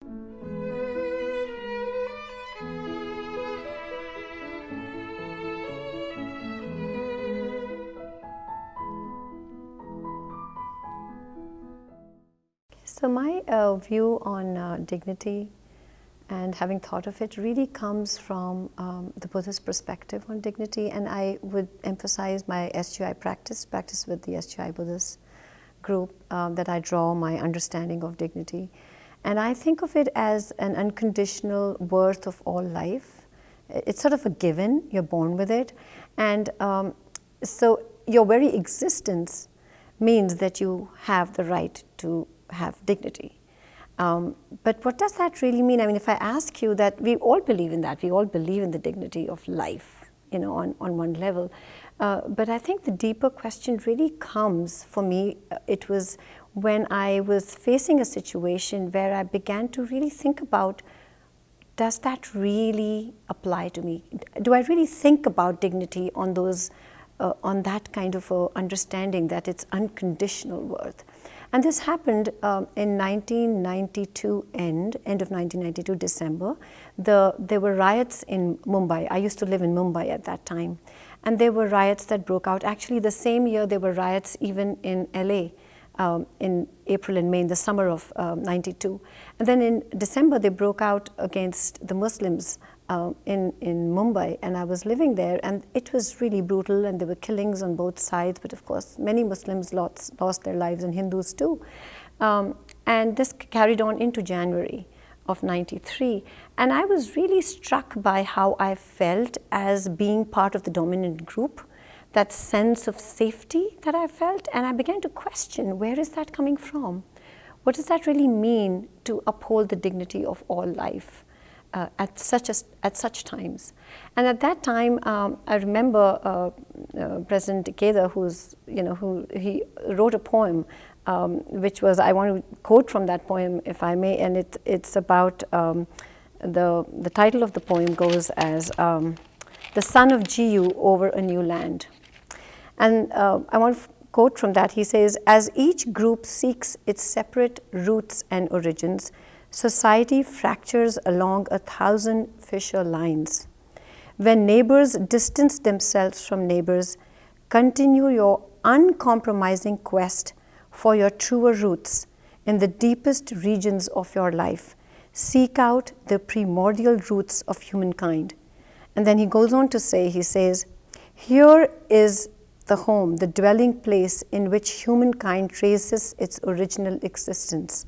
So my view on dignity and having thought of it really comes from the Buddhist perspective on dignity, and I would emphasize my SGI practice with the SGI Buddhist group that I draw my understanding of dignity. And I think of it as an unconditional worth of all life. It's sort of a given, you're born with it. And so your very existence means that you have the right to have dignity. But what does that really mean? I mean, if I ask you that, we all believe in that. We all believe in the dignity of life, you know, on one level. But I think the deeper question really comes, for me, it was when I was facing a situation where I began to really think about, does that really apply to me? Do I really think about dignity on those, on that kind of a understanding that it's unconditional worth? And this happened in 1992 end of 1992 December. There were riots in Mumbai. I used to live in Mumbai at that time. And there were riots that broke out. Actually, the same year there were riots even in LA in April and May, in the summer of 92. And then in December they broke out against the Muslims in Mumbai, and I was living there, and it was really brutal, and there were killings on both sides, but of course many Muslims lost their lives, and Hindus too. And this carried on into January of 93, and I was really struck by how I felt as being part of the dominant group, that sense of safety that I felt, and I began to question, where is that coming from? What does that really mean to uphold the dignity of all life? At such times. And at that time, I remember President Ikeda, he wrote a poem, which was, I want to quote from that poem, if I may, and it's about, the title of the poem goes as, The Son of Jiyu Over a New Land. And I want to quote from that. He says, as each group seeks its separate roots and origins, society fractures along 1,000 fissure lines. When neighbors distance themselves from neighbors, continue your uncompromising quest for your truer roots in the deepest regions of your life. Seek out the primordial roots of humankind. And then he goes on to say, he says, here is the home, the dwelling place in which humankind traces its original existence.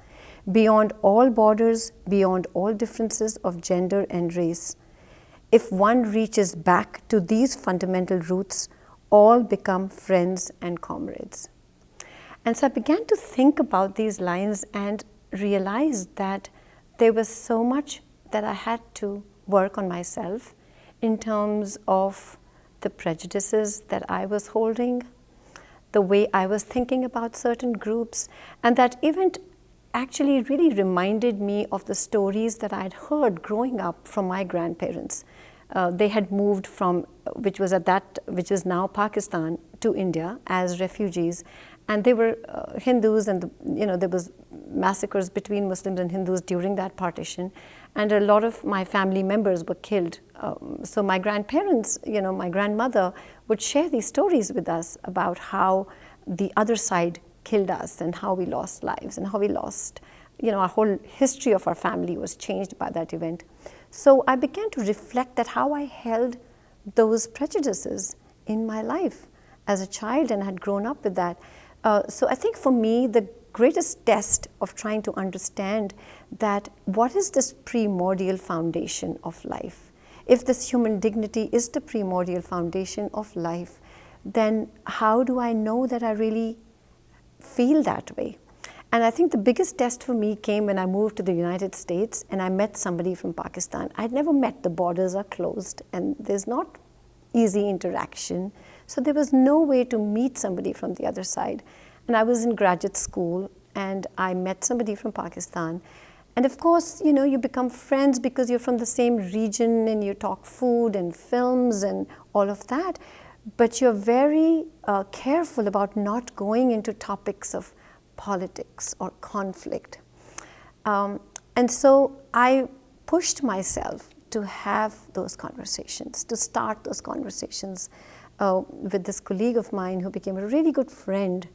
Beyond all borders, beyond all differences of gender and race. If one reaches back to these fundamental roots, all become friends and comrades. And so I began to think about these lines and realized that there was so much that I had to work on myself in terms of the prejudices that I was holding, the way I was thinking about certain groups, and that event actually really reminded me of the stories that I had heard growing up from my grandparents. They had moved from, which is now Pakistan, to India as refugees, and they were Hindus, and there was massacres between Muslims and Hindus during that partition, and a lot of my family members were killed. So my grandparents, my grandmother would share these stories with us about how the other side killed us and how we lost lives and how we lost, our whole history of our family was changed by that event. So I began to reflect that how I held those prejudices in my life as a child and had grown up with that. So I think for me, the greatest test of trying to understand that what is this primordial foundation of life? If this human dignity is the primordial foundation of life, then how do I know that I really feel that way? And I think the biggest test for me came when I moved to the United States and I met somebody from Pakistan. I'd never met, the borders are closed and there's not easy interaction. So there was no way to meet somebody from the other side. And I was in graduate school and I met somebody from Pakistan. And of course, you become friends because you're from the same region and you talk food and films and all of that. But you're very careful about not going into topics of politics or conflict. And so I pushed myself to have those conversations, to start those conversations with this colleague of mine who became a really good friend.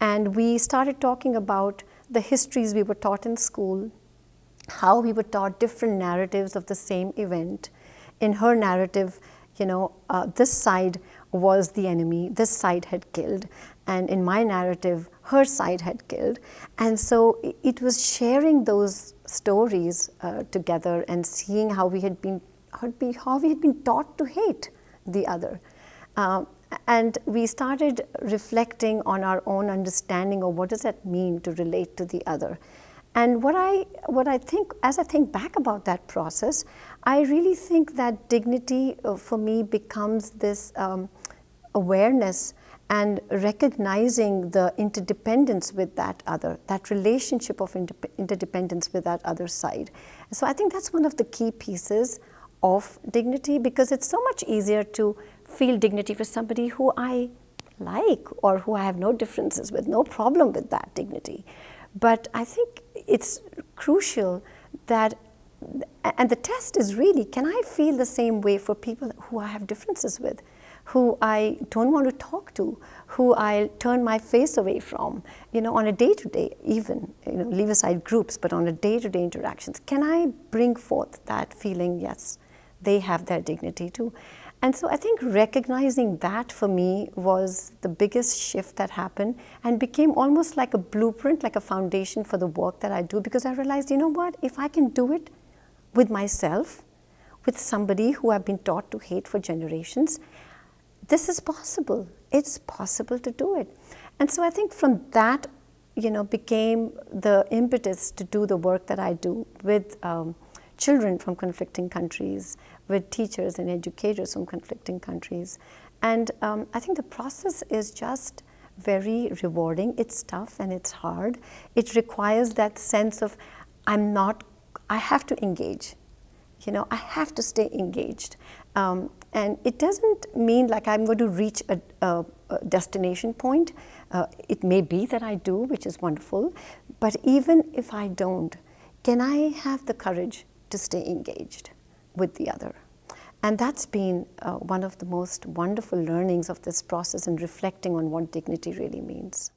And we started talking about the histories we were taught in school, how we were taught different narratives of the same event. In her narrative, this side was the enemy, this side had killed, and in my narrative, her side had killed. And so it was sharing those stories together and seeing how we had been taught to hate the other. And we started reflecting on our own understanding of what does that mean to relate to the other. And what I think, as I think back about that process, I really think that dignity for me becomes this awareness and recognizing the interdependence with that other, that relationship of interdependence with that other side. So I think that's one of the key pieces of dignity, because it's so much easier to feel dignity for somebody who I like or who I have no differences with, no problem with that dignity. But I think it's crucial that, and the test is really, can I feel the same way for people who I have differences with, who I don't want to talk to, who I turn my face away from, on a day-to-day even, leave aside groups, but on a day-to-day interactions. Can I bring forth that feeling, yes, they have their dignity too? And so I think recognizing that for me was the biggest shift that happened and became almost like a blueprint, like a foundation for the work that I do, because I realized, if I can do it with myself, with somebody who I've been taught to hate for generations, this is possible. It's possible to do it. And so I think from that, became the impetus to do the work that I do with children from conflicting countries, with teachers and educators from conflicting countries. And I think the process is just very rewarding. It's tough and it's hard. It requires that sense of I have to engage. I have to stay engaged. And it doesn't mean like I'm going to reach a destination point. It may be that I do, which is wonderful. But even if I don't, can I have the courage to stay engaged with the other? And that's been one of the most wonderful learnings of this process and reflecting on what dignity really means.